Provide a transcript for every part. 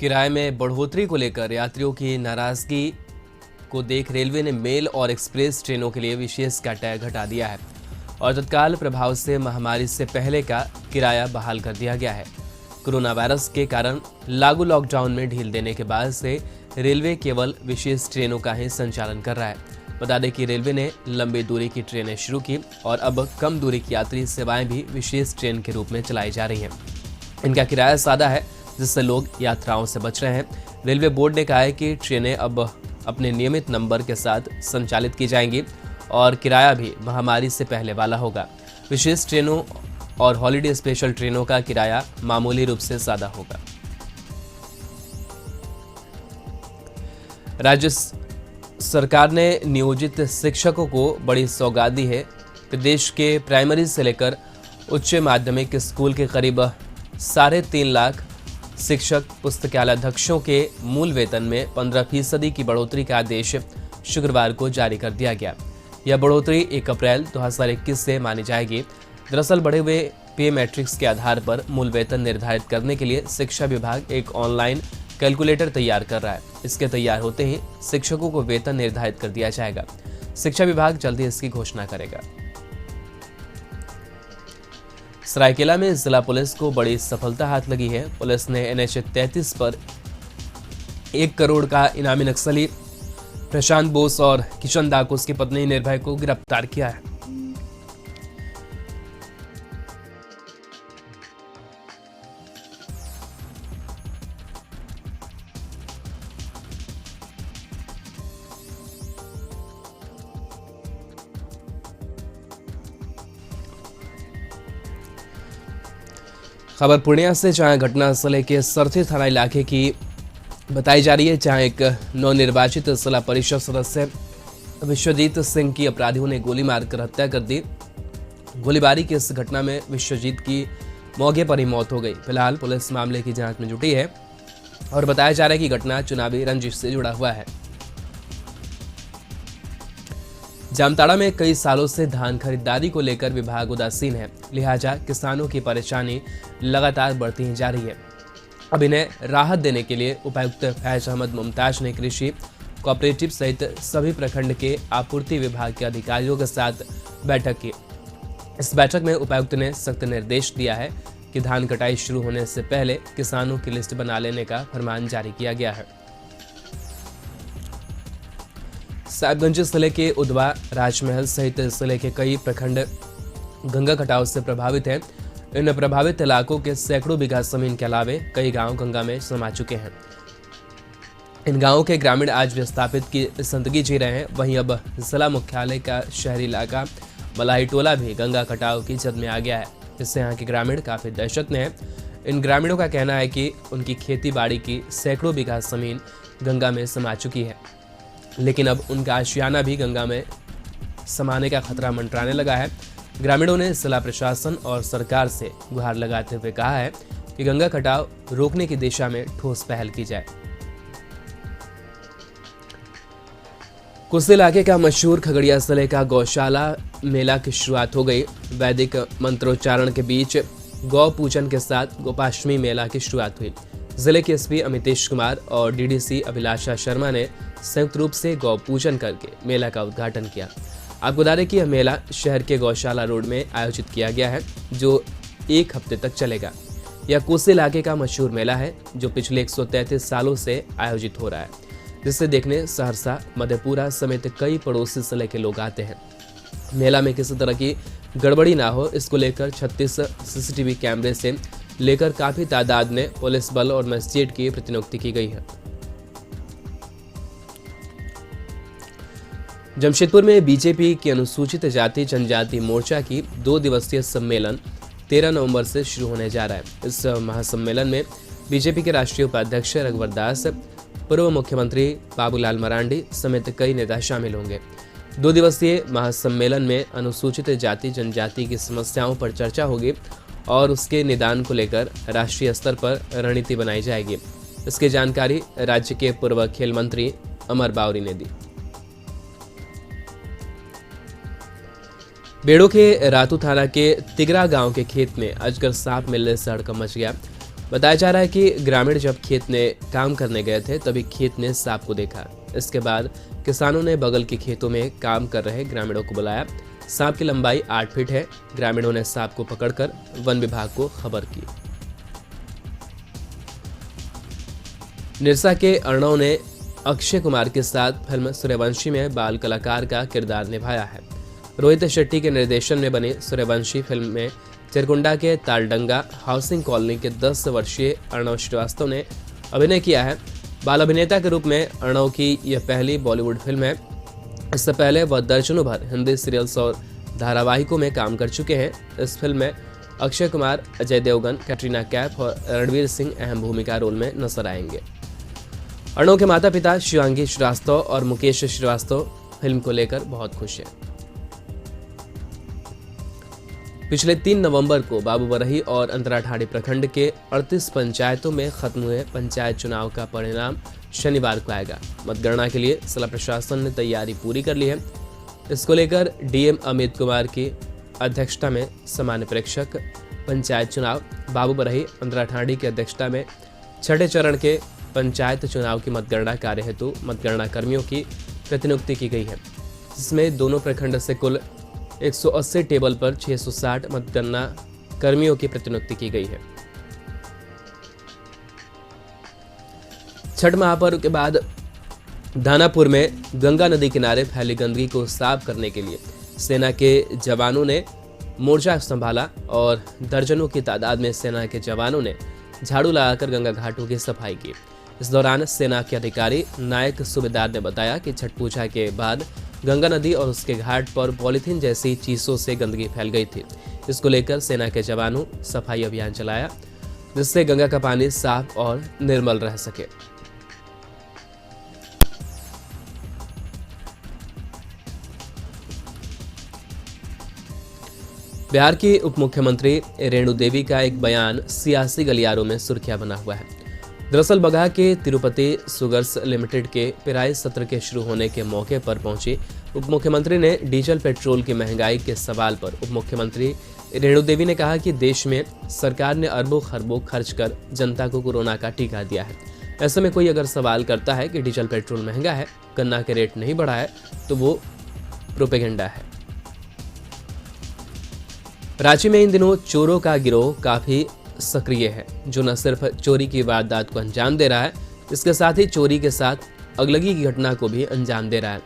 किराए में बढ़ोतरी को लेकर यात्रियों की नाराजगी को देख रेलवे ने मेल और एक्सप्रेस ट्रेनों के लिए विशेष कैटेगरी घटा दिया है और तत्काल प्रभाव से महामारी से पहले का किराया बहाल कर दिया गया है। कोरोना वायरस के कारण लागू लॉकडाउन में ढील देने के बाद से रेलवे केवल विशेष ट्रेनों का ही संचालन कर रहा है। बता दें कि रेलवे ने लंबी दूरी की ट्रेनें शुरू की और अब कम दूरी की यात्री सेवाएं भी विशेष ट्रेन के रूप में चलाई जा रही हैं। इनका किराया सादा है, जिससे लोग यात्राओं से बच रहे हैं। रेलवे बोर्ड ने कहा है कि ट्रेनें अब अपने नियमित नंबर के साथ संचालित की जाएंगी और किराया भी महामारी से पहले वाला होगा। विशेष ट्रेनों और हॉलिडे स्पेशल ट्रेनों का किराया मामूली रूप से सादा होगा। राज्य सरकार ने नियोजित शिक्षकों को बड़ी सौगात दी है। प्रदेश के प्राइमरी से लेकर उच्च माध्यमिक स्कूल के करीब 3.5 लाख शिक्षक पुस्तकालयाध्यक्षों के मूल वेतन में 15% की बढ़ोतरी का आदेश शुक्रवार को जारी कर दिया गया। यह बढ़ोतरी 1 अप्रैल 2021 से मानी जाएगी। दरअसल बढ़े हुए पे मैट्रिक्स के आधार पर मूल वेतन निर्धारित करने के लिए शिक्षा विभाग एक ऑनलाइन कैलकुलेटर तैयार कर रहा है। इसके तैयार होते ही शिक्षकों को वेतन निर्धारित कर दिया जाएगा। शिक्षा विभाग जल्द ही इसकी घोषणा करेगा। सरायकेला में जिला पुलिस को बड़ी सफलता हाथ लगी है। पुलिस ने NH 33 पर 1 करोड़ का इनामी नक्सली प्रशांत बोस और किशन दाकुस की पत्नी निर्भय को गिरफ्तार किया है। खबर पूर्णिया से, जहां घटनास्थल के सरथी थाना इलाके की बताई जा रही है, जहां एक नवनिर्वाचित जिला परिषद सदस्य विश्वजीत सिंह की अपराधियों ने गोली मारकर हत्या कर दी। गोलीबारी की इस घटना में विश्वजीत की मौके पर ही मौत हो गई। फिलहाल पुलिस मामले की जांच में जुटी है और बताया जा रहा है कि घटना चुनावी रंजिश से जुड़ा हुआ है। जामताड़ा में कई सालों से धान खरीदारी को लेकर विभाग उदासीन है, लिहाजा किसानों की परेशानी लगातार बढ़ती ही जा रही है। अब इन्हें राहत देने के लिए उपायुक्त फैज अहमद मुमताज ने कृषि कोऑपरेटिव सहित सभी प्रखंड के आपूर्ति विभाग के अधिकारियों के साथ बैठक की। इस बैठक में उपायुक्त ने सख्त निर्देश दिया है कि धान कटाई शुरू होने से पहले किसानों की लिस्ट बना लेने का फरमान जारी किया गया है। साहिबगंज जिले के उधवा, राजमहल सहित जिले के कई प्रखंड गंगा कटाव से प्रभावित हैं। इन प्रभावित इलाकों के सैकड़ों बीघा जमीन के अलावे कई गांव गंगा में समा चुके हैं। इन गांवों के ग्रामीण आज विस्थापित की जिंदगी जी रहे हैं। वहीं अब जिला मुख्यालय का शहरी इलाका मलाही टोला भी गंगा कटाव की जद में आ गया है, जिससे यहाँ के ग्रामीण काफी दहशत में हैं। इन ग्रामीणों का कहना है कि उनकी खेती बाड़ी की सैकड़ों बीघा जमीन गंगा में समा चुकी है, लेकिन अब उनका आशियाना भी गंगा में समाने का खतरा मंडराने लगा है। ग्रामीणों ने जिला प्रशासन और सरकार से गुहार लगाते हुए कहा है कि गंगा कटाव रोकने की दिशा में ठोस पहल की जाए। कुछ इलाके का मशहूर खगड़िया जिले का गौशाला मेला की शुरुआत हो गई। वैदिक मंत्रोच्चारण के बीच गौ पूजन के साथ गोपाष्टमी मेला की शुरुआत हुई। जिले के SP अमितेश कुमार और DDC अभिलाषा शर्मा ने संयुक्त रूप से गौ पूजन करके मेला का उद्घाटन किया। आपको बता दें कि यह मेला शहर के गौशाला रोड में आयोजित किया गया है, जो 1 हफ्ते तक चलेगा। यह कोसी इलाके का मशहूर मेला है, जो पिछले 133 सालों से आयोजित हो रहा है, जिसे देखने सहरसा, मधेपुरा समेत कई पड़ोसी जिले के लोग आते हैं। मेला में किसी तरह की गड़बड़ी ना हो, इसको लेकर 36 CCTV कैमरे से लेकर काफी तादाद में पुलिस बल और मजिस्ट्रेट की प्रतिनियुक्ति की गई है। जमशेदपुर में बीजेपी की अनुसूचित जाति जनजाति मोर्चा की 2 दिवसीय सम्मेलन 13 नवंबर से शुरू होने जा रहा है। इस महासम्मेलन में बीजेपी के राष्ट्रीय उपाध्यक्ष रघुवर दास, पूर्व मुख्यमंत्री बाबूलाल मरांडी समेत कई नेता शामिल होंगे। 2 दिवसीय महासम्मेलन में अनुसूचित जाति जनजाति की समस्याओं पर चर्चा होगी और उसके निदान को लेकर राष्ट्रीय स्तर पर रणनीति बनाई जाएगी। इसकी जानकारी राज्य के पूर्व खेल मंत्री अमर बावरी ने दी। बेड़ो के रातू थाना के तिगरा गांव के खेत में अजगर सांप मिलने से हड़कंप मच गया। बताया जा रहा है कि ग्रामीण जब खेत में काम करने गए थे तभी खेत में सांप को देखा। इसके बाद किसानों ने बगल के खेतों में काम कर रहे ग्रामीणों को बुलाया। सांप की लंबाई 8 फीट है। ग्रामीणों ने सांप को पकड़कर वन विभाग को खबर की। निरसा के अर्णव ने अक्षय कुमार के साथ फिल्म सूर्यवंशी में बाल कलाकार का किरदार निभाया है। रोहित शेट्टी के निर्देशन में बनी सूर्यवंशी फिल्म में चिरकुंडा के तालडंगा हाउसिंग कॉलोनी के 10 वर्षीय अर्णव श्रीवास्तव ने अभिनय किया है। बाल अभिनेता के रूप में अर्णव की यह पहली बॉलीवुड फिल्म है। इससे पहले वह दर्जनों भर हिंदी सीरियल्स और धारावाहिकों में काम कर चुके हैं। इस फिल्म में अक्षय कुमार, अजय देवगन, कैटरीना कैफ और रणवीर सिंह अहम भूमिका रोल में नजर आएंगे। अर्णव के माता पिता शिवांगी श्रीवास्तव और मुकेश श्रीवास्तव फिल्म को लेकर बहुत खुश हैं। पिछले 3 नवंबर को बाबूबरही और अंतराठाड़ी प्रखंड के 38 पंचायतों में खत्म हुए पंचायत चुनाव का परिणाम शनिवार को आएगा। मतगणना के लिए जिला प्रशासन ने तैयारी पूरी कर ली है। इसको लेकर डीएम अमित कुमार की अध्यक्षता में सामान्य प्रेक्षक पंचायत चुनाव बाबूबरही अंतराठाड़ी की अध्यक्षता में छठे चरण के पंचायत चुनाव की मतगणना कार्य हेतु मतगणना कर्मियों की प्रतिनियुक्ति की गई है, जिसमें दोनों प्रखंड से कुल 180 टेबल पर 660 मतगणना कर्मियों की प्रतिनियुक्ति की गई है। छठ महापर्व के बाद दानापुर में गंगा नदी किनारे फैली गंदगी को साफ करने के लिए सेना के जवानों ने मोर्चा संभाला और दर्जनों की तादाद में सेना के जवानों ने झाड़ू लगाकर गंगा घाटों की सफाई की। इस दौरान सेना के अधिकारी नायक सूबेदार ने बताया कि छठ पूजा के बाद गंगा नदी और उसके घाट पर पॉलीथीन जैसी चीजों से गंदगी फैल गई थी। इसको लेकर सेना के जवानों सफाई अभियान चलाया, जिससे गंगा का पानी साफ और निर्मल रह सके। बिहार की उप मुख्यमंत्री रेणु देवी का एक बयान सियासी गलियारों में सुर्खियां बना हुआ है। दरअसल बगहा के तिरुपति शुगर्स लिमिटेड के पिराई सत्र के शुरू होने के मौके पर पहुंची उप मुख्यमंत्री ने डीजल पेट्रोल की महंगाई के सवाल पर उप मुख्यमंत्री रेणु देवी ने कहा कि देश में सरकार ने अरबों खरबों खर्च कर जनता को कोरोना का टीका दिया है। ऐसे में कोई अगर सवाल करता है कि डीजल पेट्रोल महंगा है, गन्ना के रेट नहीं बढ़ा है, तो वो प्रोपेगेंडा है। रांची में इन दिनों चोरों का गिरोह काफी सक्रिय है, जो न सिर्फ चोरी की वारदात को अंजाम दे रहा है, इसके साथ ही चोरी के साथ अगलगी की घटना को भी अंजाम दे रहा है।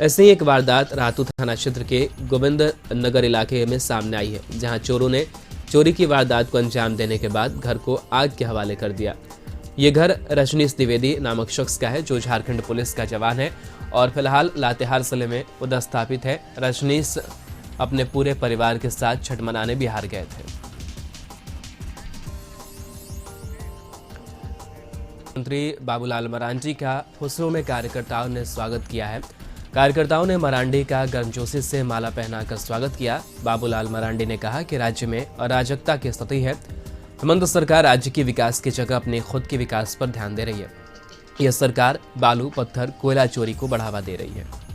ऐसे ही एक वारदात रातू थाना क्षेत्र के गोविंद नगर इलाके में सामने आई है, जहां चोरों ने चोरी की वारदात को अंजाम देने के बाद घर को आग के हवाले कर दिया। ये घर रजनीश द्विवेदी नामक शख्स का है, जो झारखंड पुलिस का जवान है और फिलहाल लातेहार जिले में पदस्थापित है। रजनीश अपने पूरे परिवार के साथ छठ मनाने बिहार गए थे। मंत्री बाबूलाल मरांडी का फुसरो में कार्यकर्ताओं ने स्वागत किया है। कार्यकर्ताओं ने मरांडी का गर्मजोशी से माला पहनाकर स्वागत किया। बाबूलाल मरांडी ने कहा कि राज्य में अराजकता की स्थिति है। हेमंत सरकार राज्य की विकास की जगह अपने खुद के विकास पर ध्यान दे रही है। यह सरकार बालू, पत्थर, कोयला चोरी को बढ़ावा दे रही है।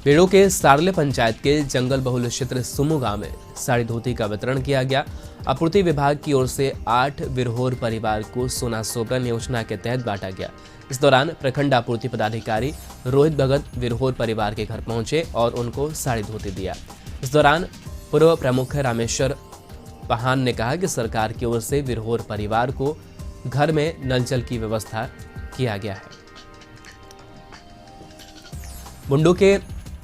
पेड़ों के सारले पंचायत के जंगल बहुल क्षेत्र सुमू गांव में साड़ी धोती का वितरण किया गया। आपूर्ति विभाग की ओर से 8 विरहोर परिवार को सोना सोबरन योजना के तहत बांटा गया। इस दौरान प्रखंड आपूर्ति पदाधिकारी रोहित भगत विरहोर परिवार के घर पहुंचे और उनको साड़ी धोती दिया। इस दौरान पूर्व प्रमुख रामेश्वर पहान ने कहा कि सरकार की ओर से विरहोर परिवार को घर में नल जल की व्यवस्था किया गया है। बुंडू के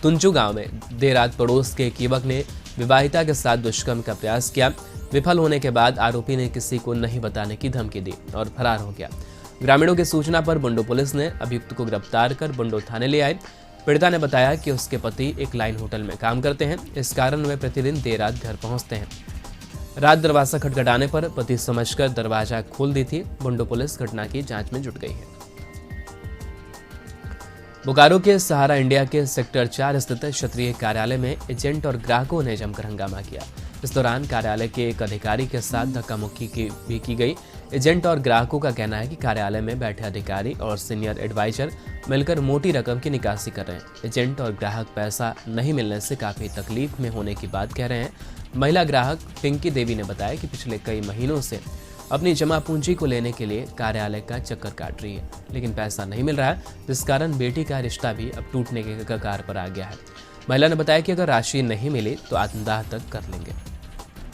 तुंचू गांव में देर रात पड़ोस के एक युवक ने विवाहिता के साथ दुष्कर्म का प्रयास किया। विफल होने के बाद आरोपी ने किसी को नहीं बताने की धमकी दी और फरार हो गया। ग्रामीणों की सूचना पर बुंडू पुलिस ने अभियुक्त को गिरफ्तार कर बुंडू थाने ले आए। पीड़िता ने बताया कि उसके पति एक लाइन होटल में काम करते हैं, इस कारण वे प्रतिदिन देर रात घर पहुंचते हैं। रात दरवाजा खटखटाने पर पति समझकर दरवाजा खोल दी थी। बुंडू पुलिस घटना की जांच में जुट गई है। बोकारो के सहारा इंडिया के सेक्टर 4 स्थित क्षेत्रीय कार्यालय में एजेंट और ग्राहकों ने जमकर हंगामा किया। इस दौरान कार्यालय के एक अधिकारी के साथ धक्का-मुक्की भी की गई। एजेंट और ग्राहकों का कहना है कि कार्यालय में बैठे अधिकारी और सीनियर एडवाइजर मिलकर मोटी रकम की निकासी कर रहे हैं। एजेंट और ग्राहक पैसा नहीं मिलने से काफी तकलीफ में होने की बात कह रहे हैं। महिला ग्राहक पिंकी देवी ने बताया कि पिछले कई महीनों से अपनी जमा पूंजी को लेने के लिए कार्यालय का चक्कर काट रही है, लेकिन पैसा नहीं मिल रहा है, जिस कारण बेटी का रिश्ता भी अब टूटने के कगार पर आ गया है। महिला ने बताया कि अगर राशि नहीं मिली तो आत्मदाह तक कर लेंगे।